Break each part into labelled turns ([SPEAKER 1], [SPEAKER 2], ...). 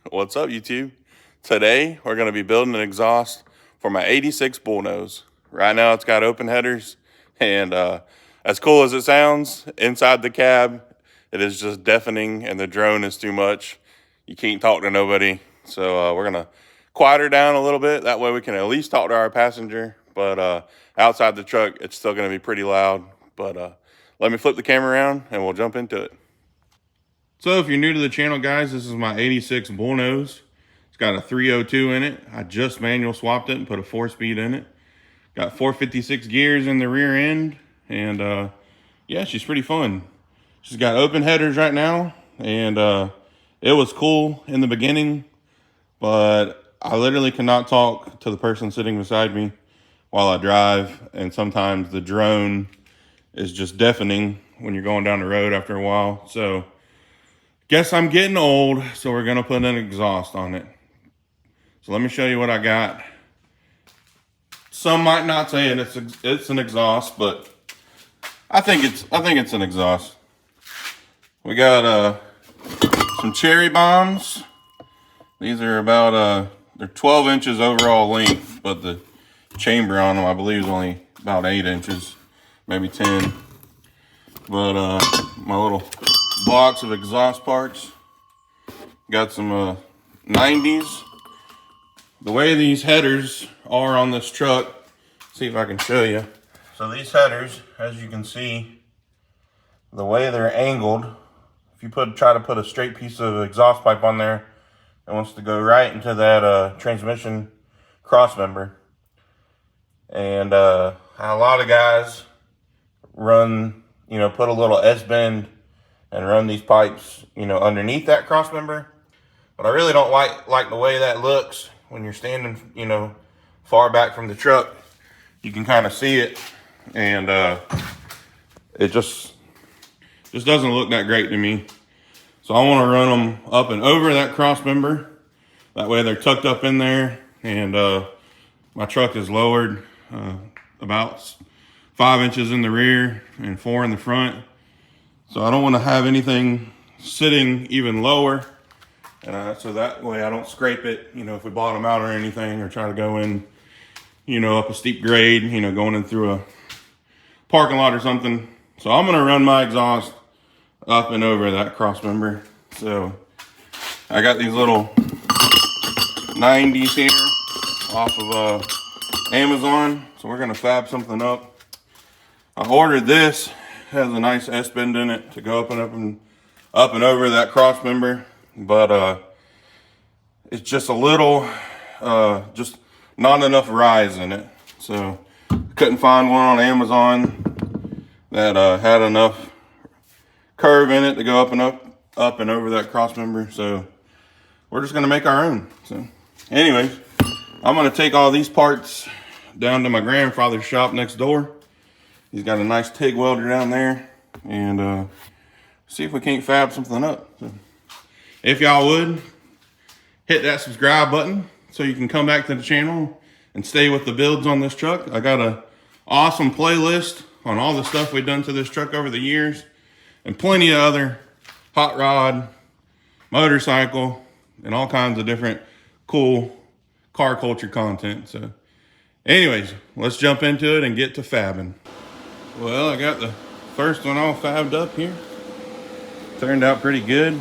[SPEAKER 1] What's up, YouTube? Today, we're going to be building an exhaust for my 86 Bullnose. Right now, it's got open headers, and as cool as it sounds, inside the cab, it is just deafening, and the drone is too much. You can't talk to nobody, so we're going to quiet her down a little bit. That way, we can at least talk to our passenger, but outside the truck, it's still going to be pretty loud. But let me flip the camera around, and we'll jump into it. So if you're new to the channel, guys, this is my 86 Bullnose. It's got a 302 in it. I just manual swapped it and put a 4-speed in it. Got 456 gears in the rear end, and yeah, she's pretty fun. She's got open headers right now, and it was cool in the beginning, but I literally cannot talk to the person sitting beside me while I drive, and sometimes the drone is just deafening when you're going down the road after a while. So guess I'm getting old, so we're gonna put an exhaust on it. So let me show you what I got. Some might not say it's an exhaust, but I think it's an exhaust. We got some cherry bombs. These are about they're 12 inches overall length, but the chamber on them I believe is only about 8 inches, maybe 10. But my little box of exhaust parts. Got some 90s. The way these headers are on this truck, see if I can show you. So these headers, as you can see, the way they're angled, if you try to put a straight piece of exhaust pipe on there, it wants to go right into that transmission cross member. And a lot of guys run, put a little S-bend and run these pipes, underneath that cross member. But I really don't like the way that looks when you're standing, far back from the truck. You can kind of see it, and it just doesn't look that great to me. So I want to run them up and over that cross member. That way they're tucked up in there, and my truck is lowered about 5 inches in the rear and 4 in the front. So I don't want to have anything sitting even lower. And so that way I don't scrape it, if we bottom out or anything, or try to go in, up a steep grade, going in through a parking lot or something. So I'm going to run my exhaust up and over that cross member. So I got these little 90s here off of Amazon. So we're going to fab something up. I ordered this. Has a nice S-bend in it to go up and over that cross member, but it's just a little, just not enough rise in it. So couldn't find one on Amazon that had enough curve in it to go up and over that cross member. So we're just gonna make our own. So anyways, I'm gonna take all these parts down to my grandfather's shop next door. He's got a nice TIG welder down there, and see if we can't fab something up. So if y'all would, hit that subscribe button so you can come back to the channel and stay with the builds on this truck. I got an awesome playlist on all the stuff we've done to this truck over the years, and plenty of other hot rod, motorcycle, and all kinds of different cool car culture content. So anyways, let's jump into it and get to fabbing. Well, I got the first one all fabbed up here. Turned out pretty good.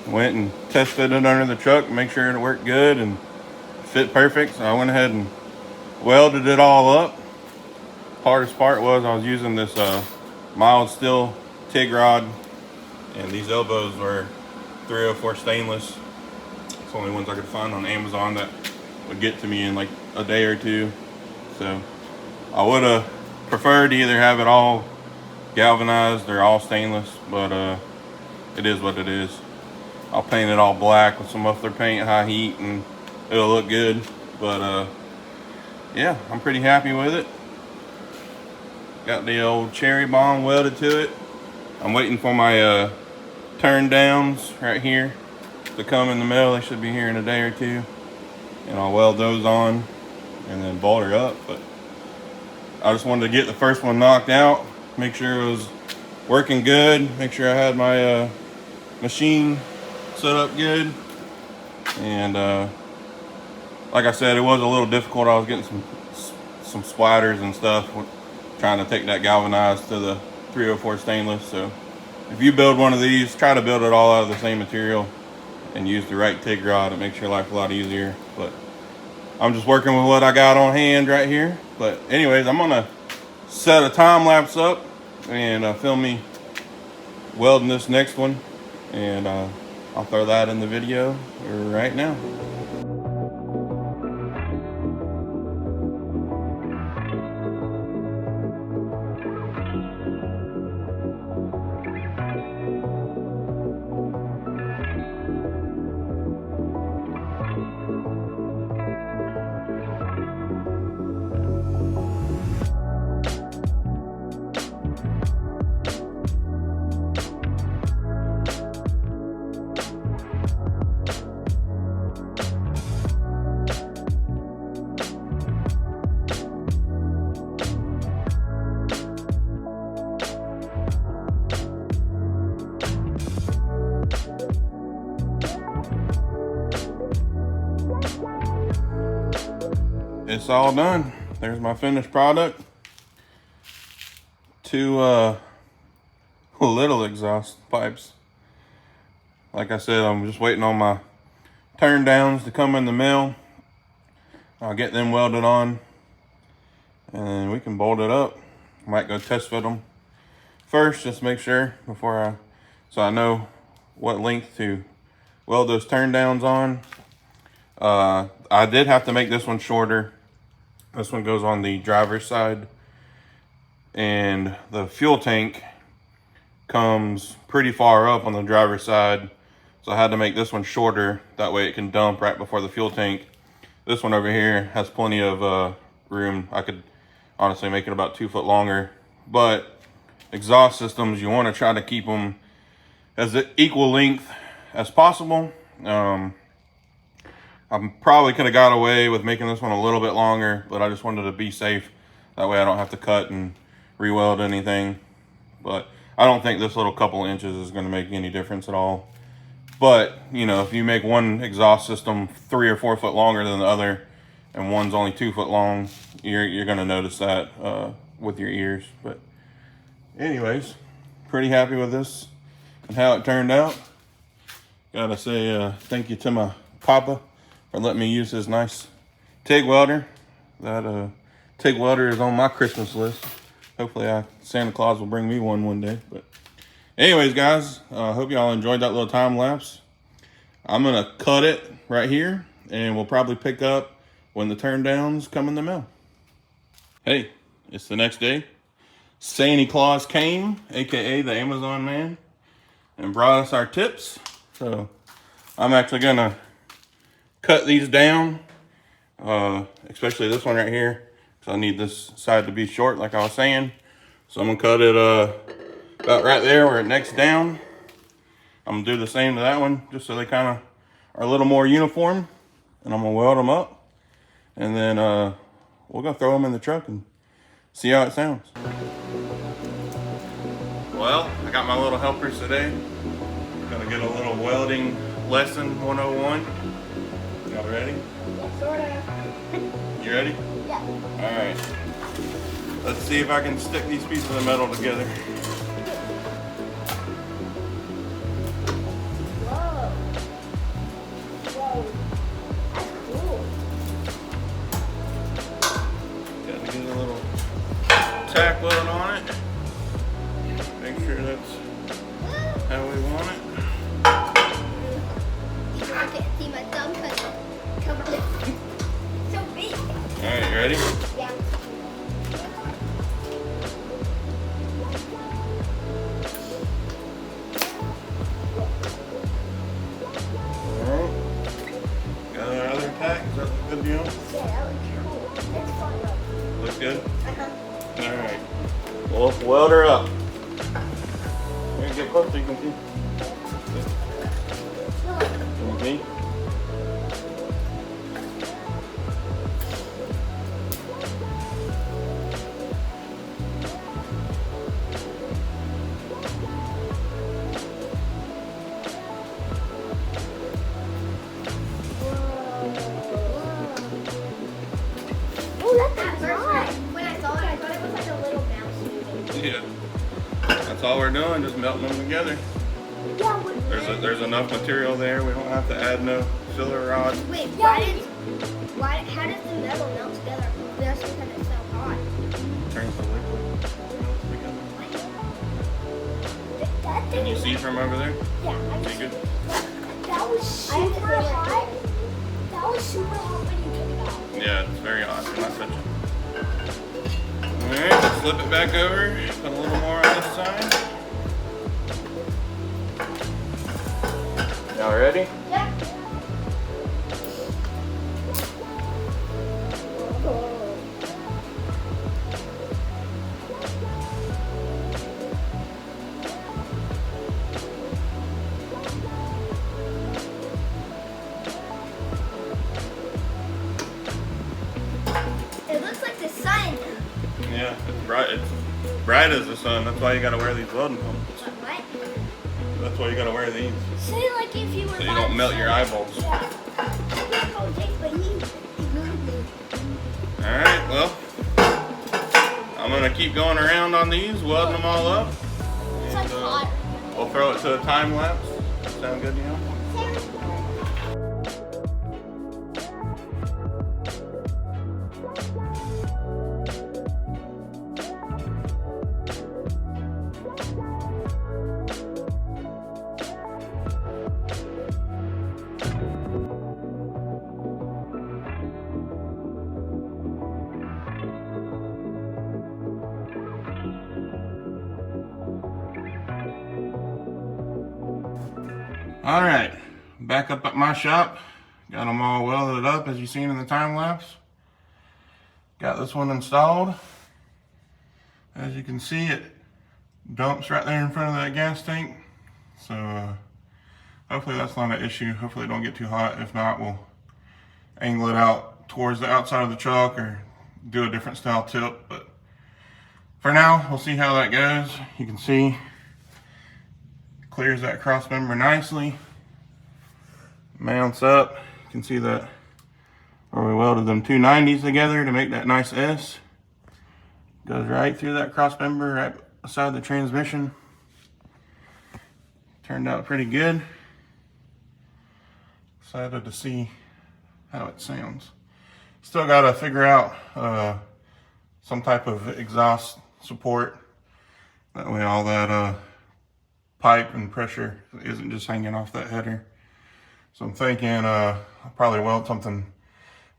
[SPEAKER 1] Went and tested it under the truck, make sure it worked good and fit perfect. So I went ahead and welded it all up. Hardest part was I was using this mild steel TIG rod, and these elbows were 304 stainless. It's the only ones I could find on Amazon that would get to me in like a day or two. So I would have preferred to either have it all galvanized or all stainless, but it is what it is. I'll paint it all black with some muffler paint, high heat, and it'll look good. But yeah, I'm pretty happy with it. Got the old cherry bomb welded to it. I'm waiting for my turn downs right here to come in the mail. They should be here in a day or two, and I'll weld those on and then bolt her up. But I just wanted to get the first one knocked out, make sure it was working good, make sure I had my machine set up good. And like I said, it was a little difficult. I was getting some splatters and stuff trying to take that galvanized to the 304 stainless. So if you build one of these, try to build it all out of the same material and use the right TIG rod. It makes your life a lot easier. But I'm just working with what I got on hand right here. But anyways, I'm gonna set a time lapse up and film me welding this next one, and I'll throw that in the video right now. It's all done. There's my finished product. Two little exhaust pipes. Like I said, I'm just waiting on my turn downs to come in the mail. I'll get them welded on and we can bolt it up. Might go test fit them first, just make sure so I know what length to weld those turn downs on. I did have to make this one shorter. This one goes on the driver's side, and the fuel tank comes pretty far up on the driver's side, so I had to make this one shorter. That way it can dump right before the fuel tank. This one over here has plenty of room. I could honestly make it about 2 foot longer, but exhaust systems, you want to try to keep them as equal length as possible. I probably could have got away with making this one a little bit longer, but I just wanted to be safe. That way I don't have to cut and re-weld anything. But I don't think this little couple inches is going to make any difference at all. But, you know, if you make one exhaust system 3 or 4 foot longer than the other, and one's only 2 foot long, you're going to notice that with your ears. But anyways, pretty happy with this and how it turned out. Gotta say thank you to my papa for letting me use his nice TIG welder. That TIG welder is on my Christmas list. Hopefully Santa Claus will bring me one day. But anyways, guys, hope y'all enjoyed that little time lapse. I'm gonna cut it right here, and we'll probably pick up when the turn downs come in the mail. Hey, it's the next day. Santa Claus came, aka the Amazon man, and brought us our tips. So I'm actually gonna cut these down, especially this one right here, because I need this side to be short, like I was saying. So I'm gonna cut it about right there where it necks down. I'm gonna do the same to that one, just so they kind of are a little more uniform. And I'm gonna weld them up, and then we're gonna throw them in the truck and see how it sounds. Well, I got my little helpers today. We're gonna get a little welding lesson 101. Y'all ready?
[SPEAKER 2] Yeah, sort of.
[SPEAKER 1] You ready?
[SPEAKER 2] Yeah.
[SPEAKER 1] All right. Let's see if I can stick these pieces of metal together.
[SPEAKER 2] Whoa. Whoa. That's cool.
[SPEAKER 1] Got to get a little tack weld on it. Make sure that's how we want it.
[SPEAKER 2] I can't see my thumb because it's so big.
[SPEAKER 1] All right, you ready?
[SPEAKER 2] Yeah.
[SPEAKER 1] All right. Got our other tack. Is that a good deal?
[SPEAKER 2] Yeah, that looks cool. That's fun though.
[SPEAKER 1] Looks good?
[SPEAKER 2] Uh-huh.
[SPEAKER 1] All right. Well, let's weld her up. Here, get close so you can see. Can you see? all we're doing, just melting them together.
[SPEAKER 2] Yeah,
[SPEAKER 1] There's enough material there. We don't have to add no filler rod.
[SPEAKER 2] wait, how does the metal melt together? That's because it's so hot.
[SPEAKER 1] Turns the liquid together. Can you see from over there?
[SPEAKER 2] Yeah,
[SPEAKER 1] See good?
[SPEAKER 2] that was super hot. That was super hot when you took it out.
[SPEAKER 1] Yeah, it's very hot. You're not touching. Alright, let's flip it back over. Put a little more on this side. Y'all ready?
[SPEAKER 2] Yeah. It looks like the sun.
[SPEAKER 1] Yeah, it's bright. It's bright as the sun. That's why you gotta wear these welding pumps.
[SPEAKER 2] What?
[SPEAKER 1] That's why you gotta wear these.
[SPEAKER 2] Say like if you were
[SPEAKER 1] So you don't melt your eyeballs.
[SPEAKER 2] Yeah.
[SPEAKER 1] Alright, well, I'm gonna keep going around on these, welding them all up.
[SPEAKER 2] It's like hot.
[SPEAKER 1] We'll throw it to a time lapse. Sound good to you? All right, back up at my shop. Got them all welded up as you've seen in the time lapse. Got this one installed. As you can see, it dumps right there in front of that gas tank. So hopefully that's not an issue. Hopefully it don't get too hot. If not, we'll angle it out towards the outside of the truck or do a different style tip. But for now, we'll see how that goes. You can see clears that cross member nicely, mounts up. You can see that where we welded them 290s together to make that nice S. Goes right through that cross member right beside the transmission. Turned out pretty good. Excited to see how it sounds. Still got to figure out some type of exhaust support. That way all that pipe and pressure isn't just hanging off that header. So I'm thinking I'll probably weld something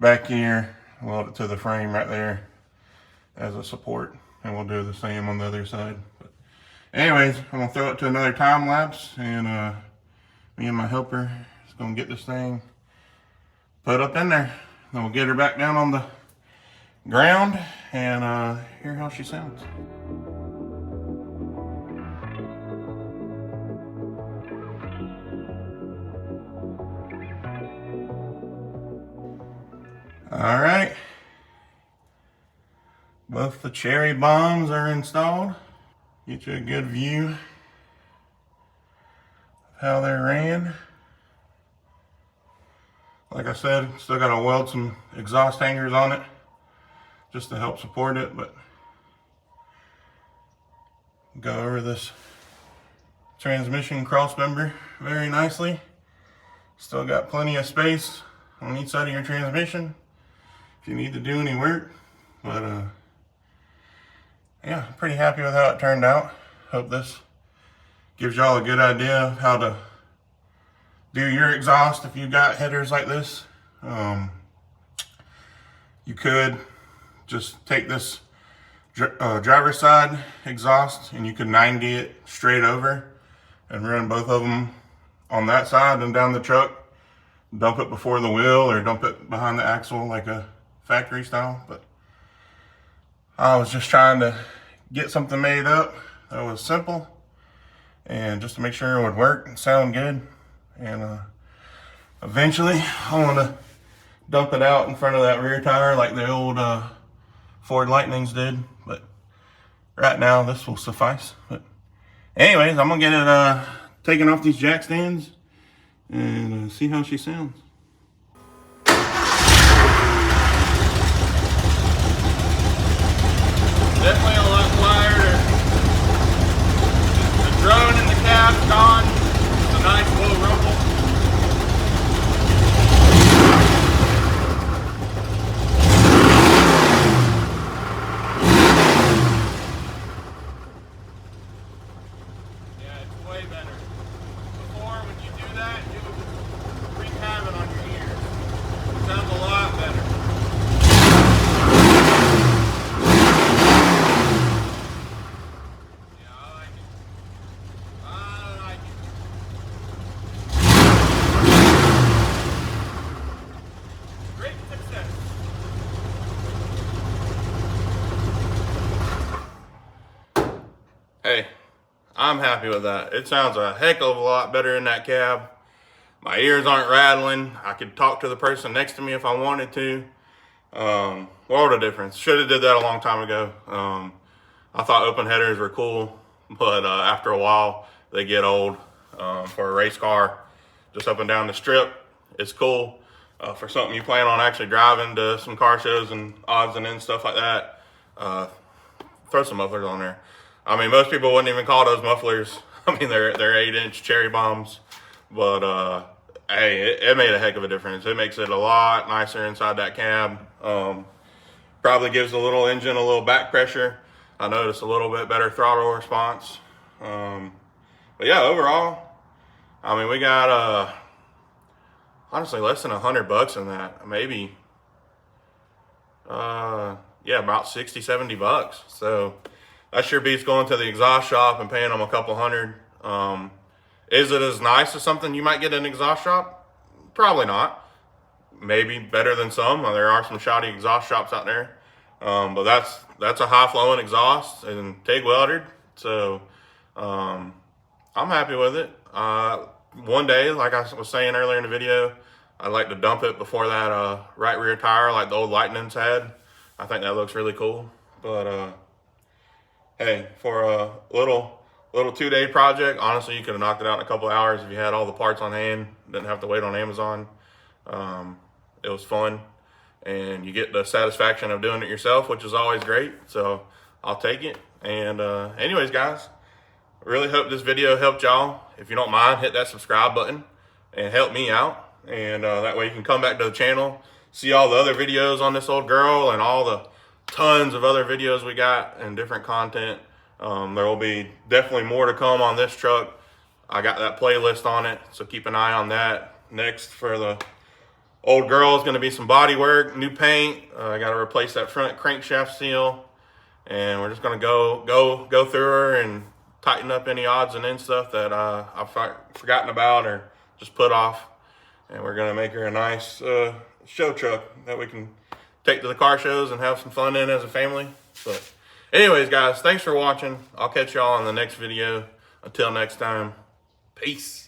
[SPEAKER 1] back here, weld it to the frame right there as a support, and we'll do the same on the other side. But anyways, I'm gonna throw it to another time lapse, and me and my helper is gonna get this thing put up in there. Then we'll get her back down on the ground and hear how she sounds. All right, both the cherry bombs are installed. Get you a good view of how they ran. Like I said, still got to weld some exhaust hangers on it just to help support it, but go over this transmission cross member very nicely. Still got plenty of space on each side of your transmission if you need to do any work. But yeah, pretty happy with how it turned out. Hope this gives y'all a good idea of how to do your exhaust if you got headers like this. You could just take this driver's side exhaust and you could 90 it straight over and run both of them on that side and down the truck. Dump it before the wheel or dump it behind the axle like a factory style. But I was just trying to get something made up that was simple and just to make sure it would work and sound good. And eventually I want to dump it out in front of that rear tire like the old Ford Lightnings did. But right now this will suffice. But anyways, I'm gonna get it taken off these jack stands and see how she sounds. Definitely a lot quieter. I'm happy with that. It sounds a heck of a lot better in that cab. My ears aren't rattling. I could talk to the person next to me if I wanted to. World of difference. Should have did that a long time ago. I thought open headers were cool, but after a while they get old. For a race car, just up and down the strip, it's cool. For something you plan on actually driving to some car shows and odds and ends, stuff like that, throw some mufflers on there. I mean, most people wouldn't even call those mufflers. I mean, they're 8-inch cherry bombs, but hey, it made a heck of a difference. It makes it a lot nicer inside that cab. Probably gives the little engine a little back pressure. I noticed a little bit better throttle response. But yeah, overall, I mean, we got honestly less than $100 in that. Maybe yeah, about 60-70 bucks. So that sure beats going to the exhaust shop and paying them a couple hundred. Is it as nice as something you might get in an exhaust shop? Probably not. Maybe better than some. There are some shoddy exhaust shops out there. But that's a high flowing exhaust and TIG welded. So I'm happy with it. One day, like I was saying earlier in the video, I'd like to dump it before that right rear tire like the old Lightnings had. I think that looks really cool. But hey, for a little 2-day project, honestly, you could have knocked it out in a couple of hours if you had all the parts on hand. Didn't have to wait on Amazon. It was fun, and you get the satisfaction of doing it yourself, which is always great. So I'll take it. And anyways, guys, really hope this video helped y'all. If you don't mind, hit that subscribe button and help me out. And that way you can come back to the channel, see all the other videos on this old girl and all the tons of other videos we got and different content. There will be definitely more to come on this truck. I got that playlist on it, so keep an eye on that. Next for the old girl is going to be some body work, new paint. I got to replace that front crankshaft seal, and we're just going to go through her and tighten up any odds and ends stuff that I've forgotten about or just put off. And we're going to make her a nice show truck that we can take to the car shows and have some fun in as a family. But anyways, guys, thanks for watching. I'll catch y'all in the next video. Until next time, peace.